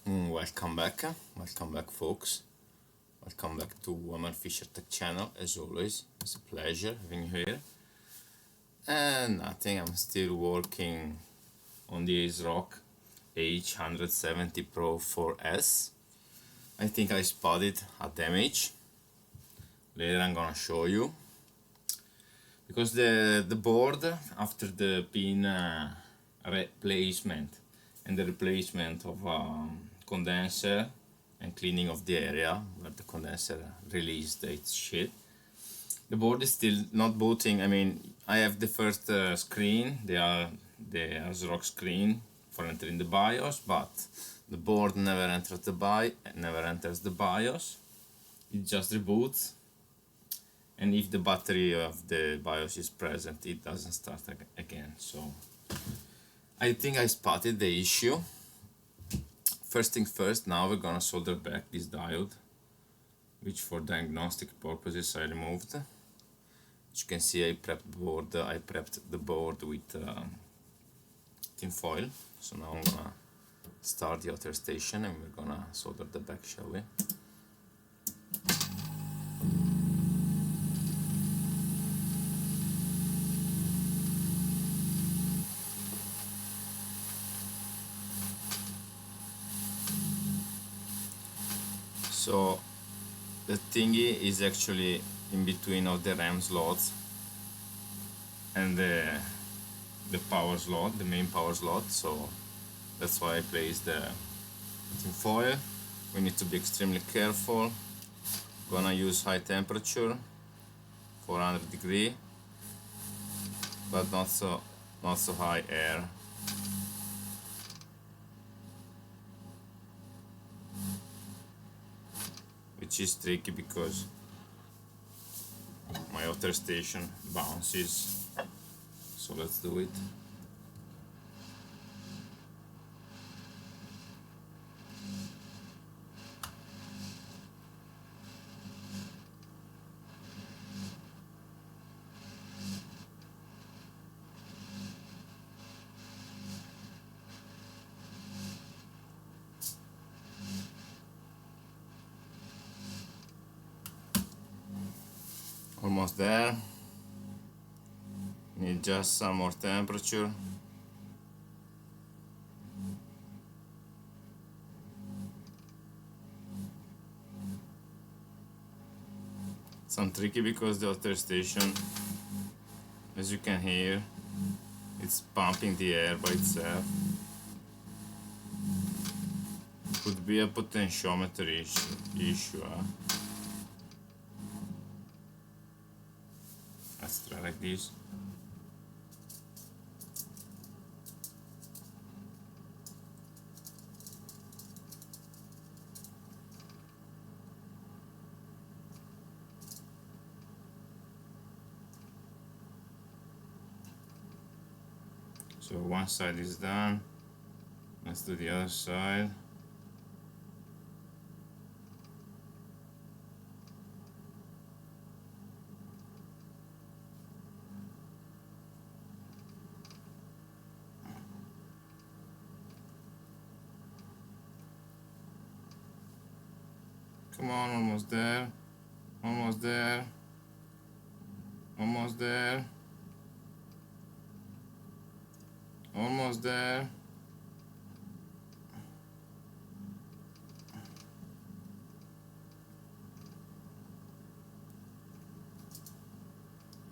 Welcome back folks, welcome back to Woman Fisher Tech channel. As always, it's a pleasure having you here. And nothing, I'm still working on the AsRock H170 Pro4S. I think I spotted a damage. Later I'm gonna show you, because the board, after the pin replacement and the replacement of condenser and cleaning of the area where the condenser released its shit, the board is still not booting. I mean, I have the first screen, the AsRock screen for entering the BIOS, but the board never enters the BIOS. It just reboots, and if the battery of the BIOS is present, it doesn't start again. So I think I spotted the issue. First things first, now we're gonna solder back this diode, which for diagnostic purposes I removed. As you can see, I prepped the board with tin foil. So now I'm gonna start the outer station and we're gonna solder the back, shall we? So the thingy is actually in between of the RAM slots and the power slot, the main power slot. So that's why I placed the tin foil. We need to be extremely careful. Gonna use high temperature, 400 degree, but not so high air. Which is tricky because my outer station bounces. So let's do it. Almost there. Need just some more temperature. Some tricky because the outer station, as you can hear, it's pumping the air by itself. Could be a potentiometer issue. Let's try like this. So one side is done. Let's do the other side. Come on, almost there, almost there, almost there, almost there.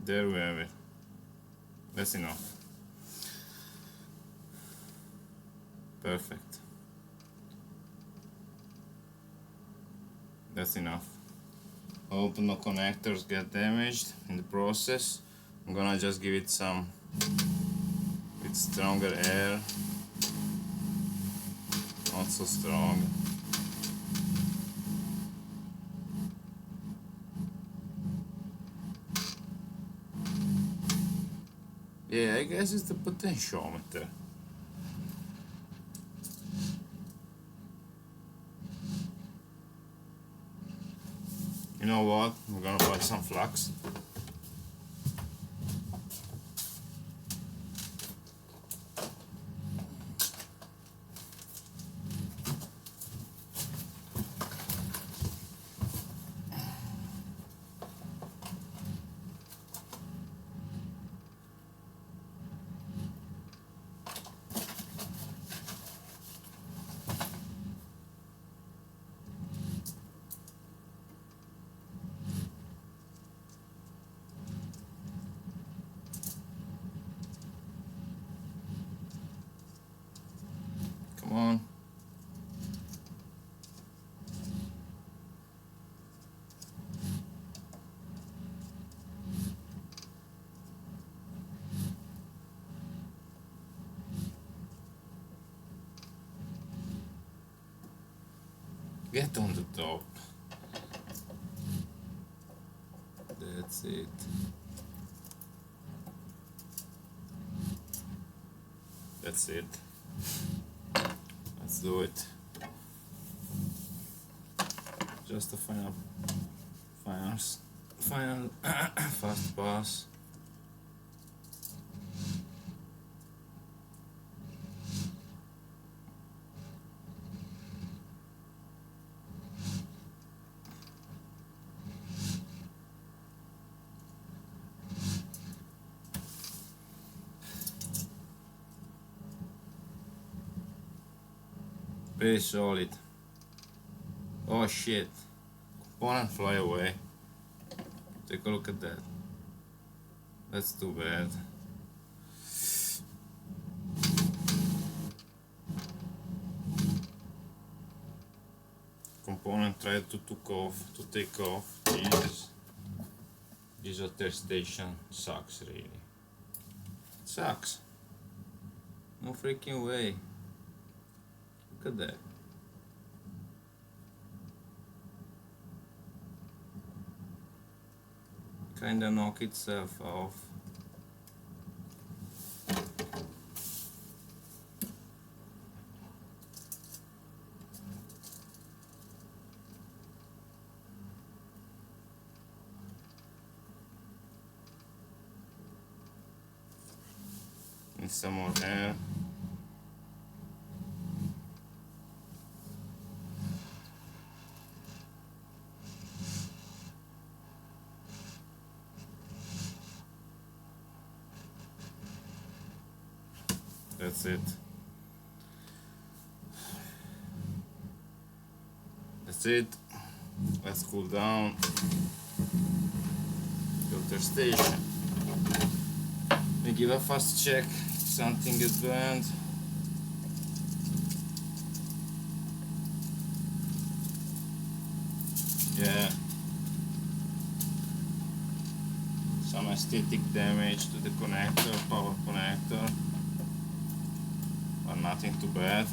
There we have it. That's enough. Perfect. That's enough. I hope no connectors get damaged in the process. I'm gonna just give it some with stronger air. Not so strong. Yeah, I guess it's the potentiometer. You know what? I'm gonna buy some flux. Get on the top. That's it. That's it. Let's do it. Just a final fast pass. Pretty solid. Oh shit. Component fly away. Take a look at that. That's too bad. Component tried to take off. Jesus. This hotel station sucks, really. It sucks. No freaking way. Look at that. Kinda knock itself off. Need some more air. That's it. That's it. Let's cool down. Filter station. We give a fast check. Something is burned. Yeah. Some aesthetic damage to the connector, power connector. But nothing too bad.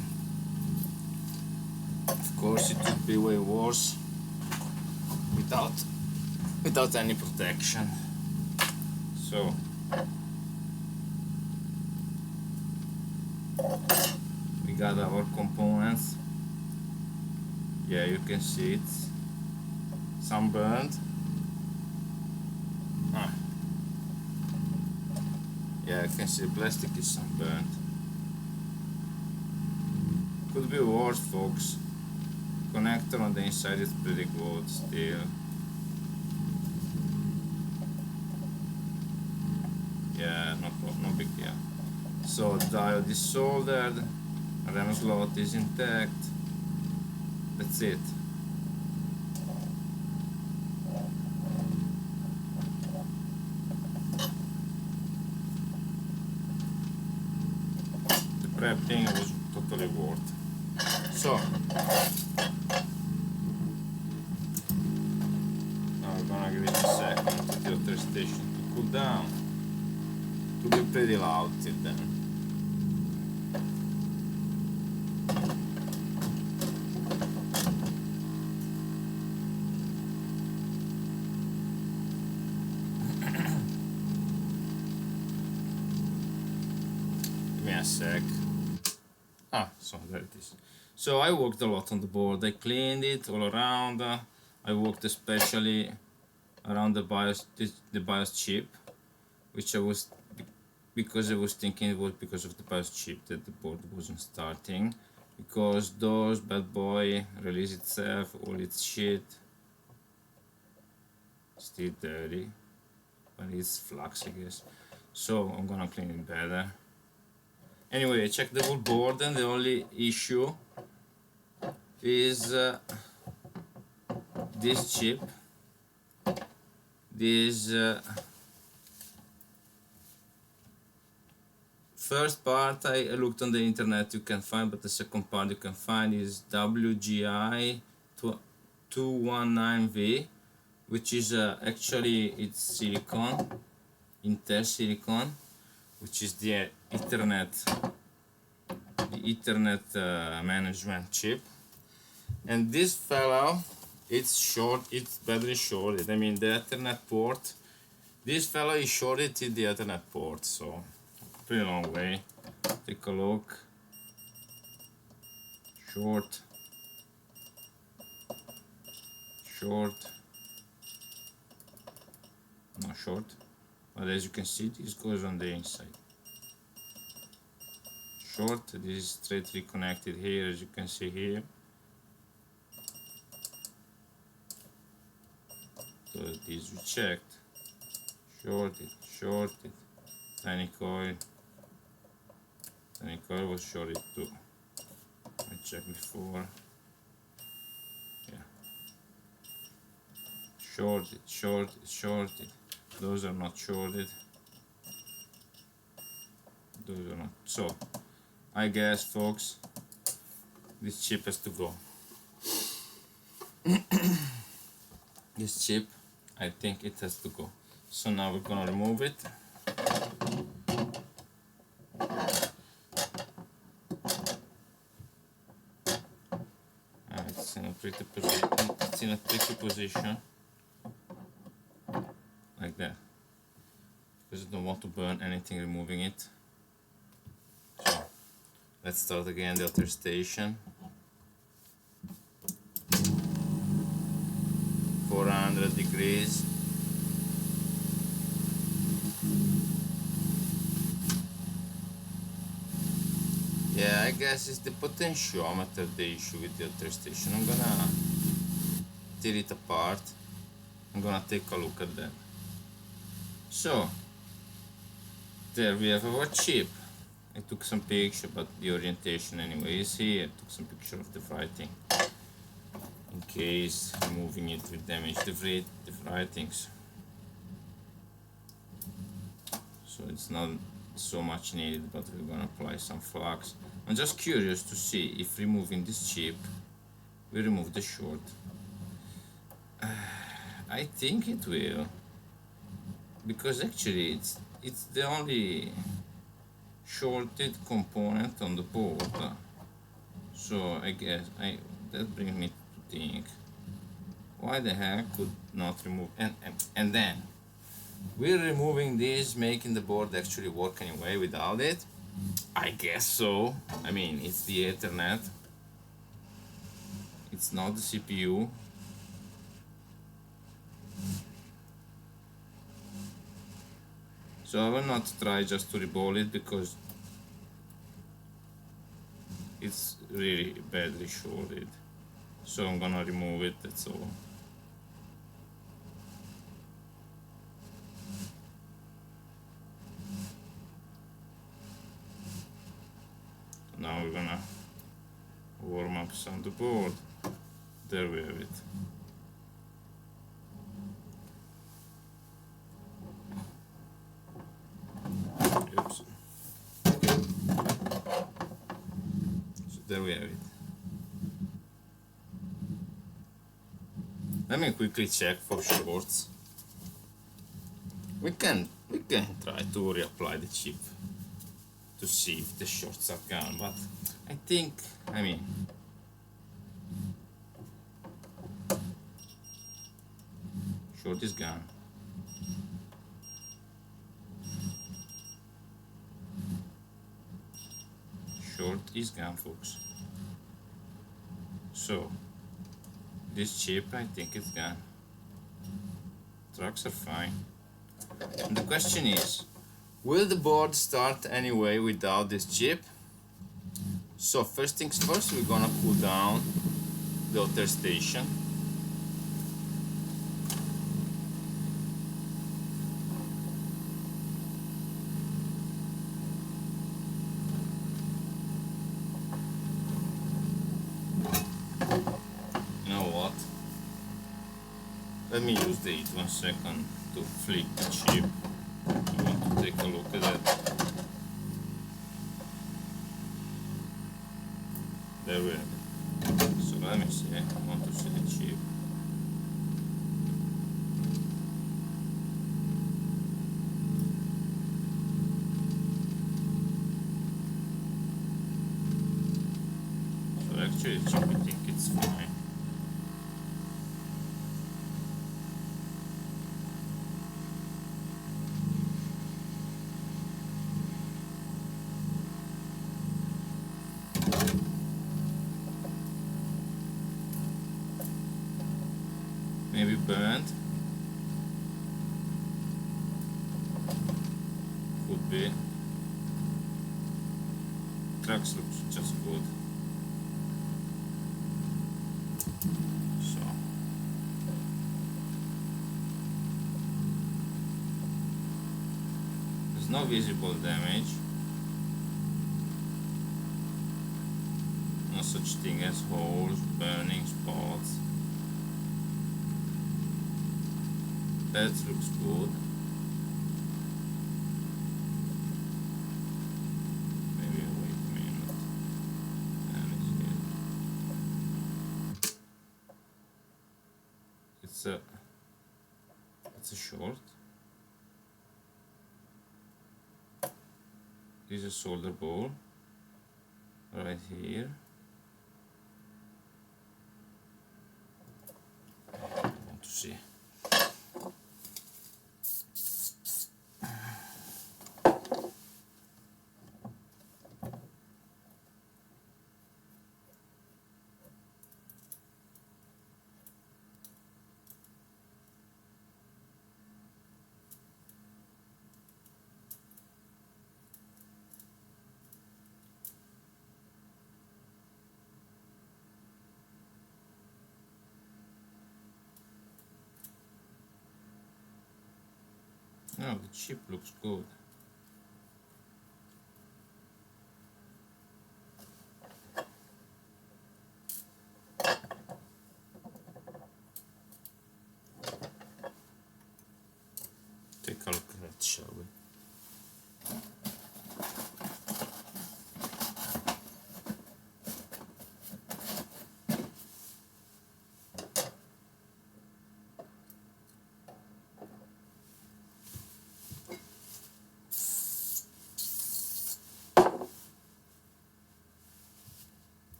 Of course, it would be way worse without any protection. So we got our components. Yeah, you can see it. Sunburned. Yeah, you can see the plastic is sunburned. Could be worse, folks. Connector on the inside is pretty good still. Yeah, no big deal. So diode is soldered, RAM slot is intact. That's it. The prep thing was totally worth. So now we're gonna give it a second to the filter station to cool down. To be pretty loud till then. Give me a sec. So there it is. So I worked a lot on the board. I cleaned it all around. I worked especially around the BIOS chip, which I was, because I was thinking it was because of the BIOS chip that the board wasn't starting, because those bad boy release itself, all its shit, still dirty, but it's flux, I guess. So I'm gonna clean it better. Anyway, I checked the whole board, and the only issue is this chip. This first part I looked on the internet, you can find, but the second part you can find is WGI 219V, which is actually it's silicon, Intel silicon, which is the Ethernet management chip. And this fellow, it's short, it's badly shorted. I mean, the Ethernet port, this fellow is shorted to the Ethernet port, so pretty long way. Take a look. Short, short, not short, but as you can see, this goes on the inside. Short, this is straightly connected here, as you can see here. So this we checked. Shorted, shorted, tiny coil was shorted too. I checked before. Yeah. Shorted, shorted, shorted. Those are not shorted. Those are not. So, I guess, folks, this chip has to go. This chip, I think it has to go. So now we're gonna remove it. It's in a pretty position. It's in a tricky position, like that, because I don't want to burn anything removing it. So let's start again the other station. 400 degrees. Yeah, I guess it's the potentiometer the issue with the other station. I'm gonna tear it apart. I'm gonna take a look at that. So there we have our chip. I took some picture, but the orientation anyway is here. I took some picture of the writing in case removing it will damage the writings. So it's not so much needed, but we're gonna apply some flux. I'm just curious to see if removing this chip will remove the short. I think it will, because actually it's the only shorted component on the board. So I guess that brings me to think, why the heck could not remove, and then will removing this making the board actually work anyway without it? I guess so. I mean, it's the Ethernet, it's not the CPU. So I will not try just to reball it, because it's really badly shorted. So I'm gonna remove it, that's all. Now we're gonna warm up some the board. There we have it. Oops. So there we have it. Let me quickly check for shorts. We can try to reapply the chip to see if the shorts are gone, but I think, I mean, short is gone. Short is gone, folks. So this chip, I think it's gone. Trucks are fine. And the question is, will the board start anyway without this chip? So first things first, we're gonna cool down the other station. You know what? Let me use the heat 1 second to flick the chip. I want to take a look at that. There we have it. So let me see, I want to see the chip. So actually searching, I think it's fine. Maybe burnt. Could be. Tracks looks just good. So there's no visible damage. No such thing as holes, burning spots. That looks good. Maybe wait a minute. It's a short. This is a solder ball right here. I want to see. No, the chip looks good. Take a look at it, shall we?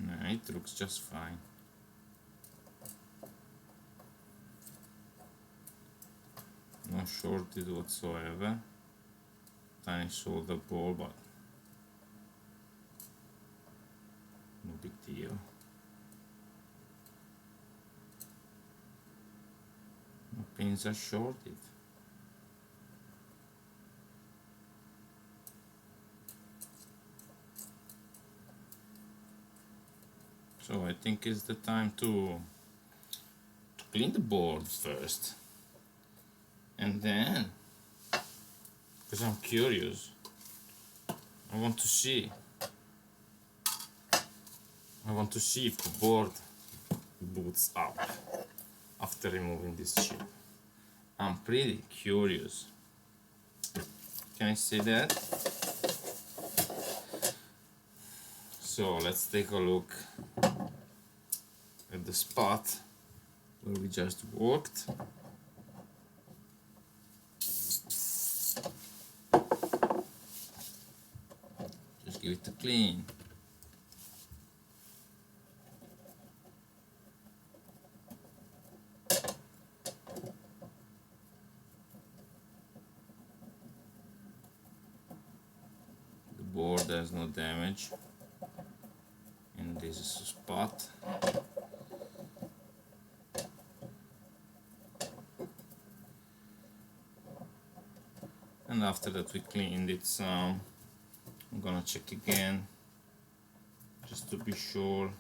No, it looks just fine. No shorted whatsoever. Tiny solder ball, but no big deal. No pins are shorted. So I think it's the time to clean the board first, and then, because I'm curious, I want to see if the board boots up after removing this chip. I'm pretty curious. Can I say that? So let's take a look at the spot where we just worked. Just give it a clean. The board has no damage, and this is a spot. And after that we cleaned it some. I'm gonna check again just to be sure.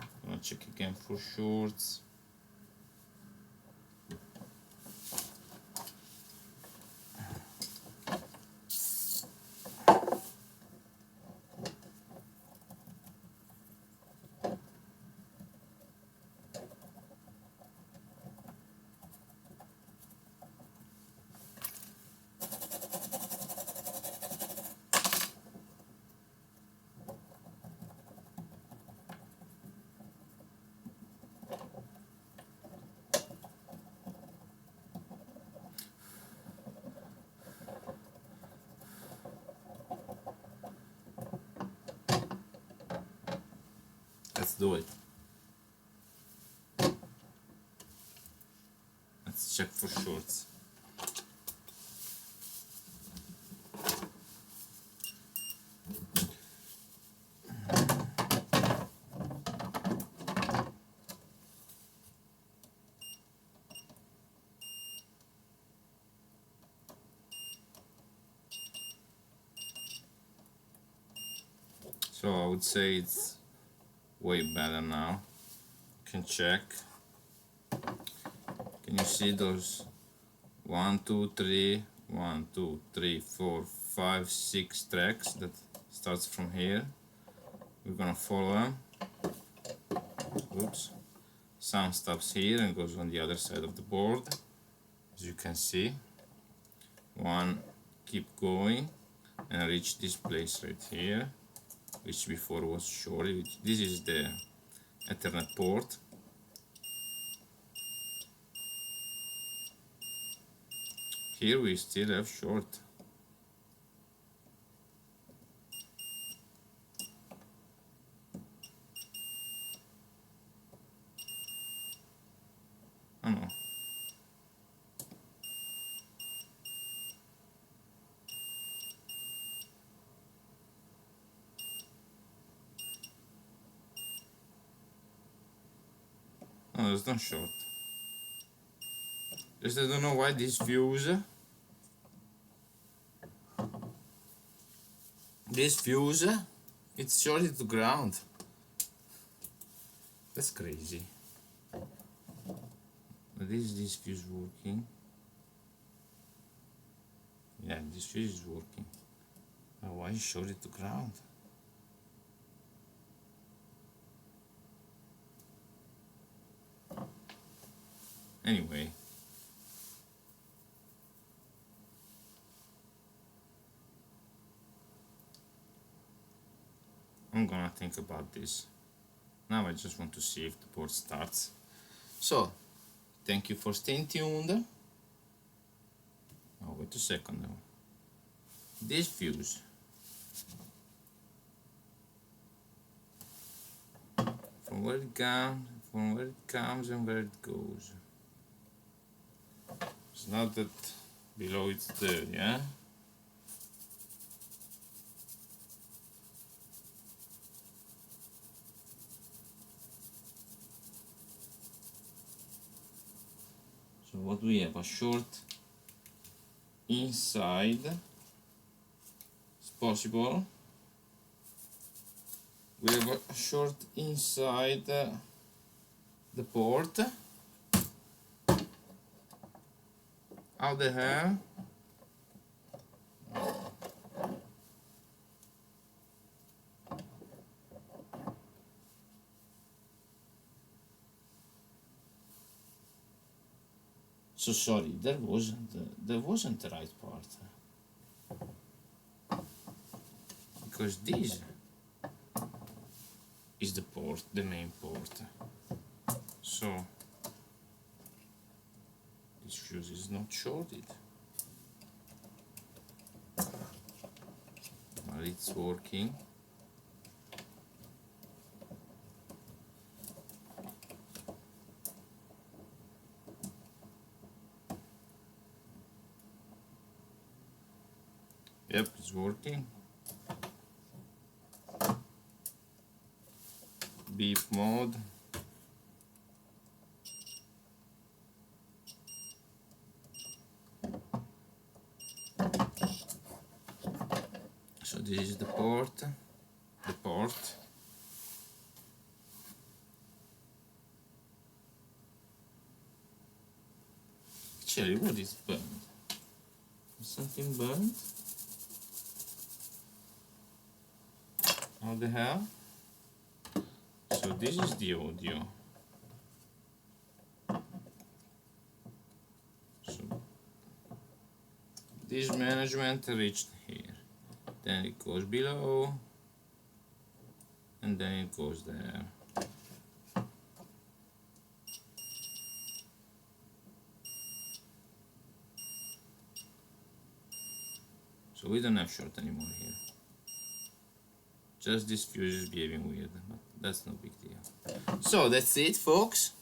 I'm gonna check again for shorts. do it. Let's check for shorts. So I would say it's way better now. You can check. Can you see those 1, 2, 3, 1, 2, 3, 4, 5, 6 tracks that starts from here? We're gonna follow them. Oops. Some stops here and goes on the other side of the board, as you can see. One keep going and reach this place right here, which before was short. This is the Ethernet port. Here we still have short. Oh no. No, there's no short. Just I don't know why this fuse it's shorted to ground. That's crazy. But is this fuse working? Yeah, this fuse is working. But why is shorted to ground? Anyway. I'm gonna think about this. Now I just want to see if the board starts. So, thank you for staying tuned. Oh, wait a second now. This fuse. From where it comes and where it goes. It's not that below it's there, yeah? So what we have, a short inside, it's possible. We have a short inside the port. How the hell? So sorry, there wasn't the right part, because this is the port, the main port. So this fuse is not shorted. Well, it's working. Yep, it's working. Beep mode. So this is the port. Actually, what is burned? Is something burned? How the hell? So this is the audio. So this management reached here. Then it goes below. And then it goes there. So we don't have short anymore here. Just this fuse is behaving weird, but that's no big deal. So that's it, folks.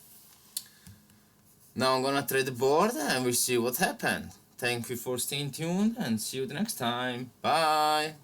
Now I'm gonna try the board and we'll see what happened. Thank you for staying tuned and see you the next time. Bye!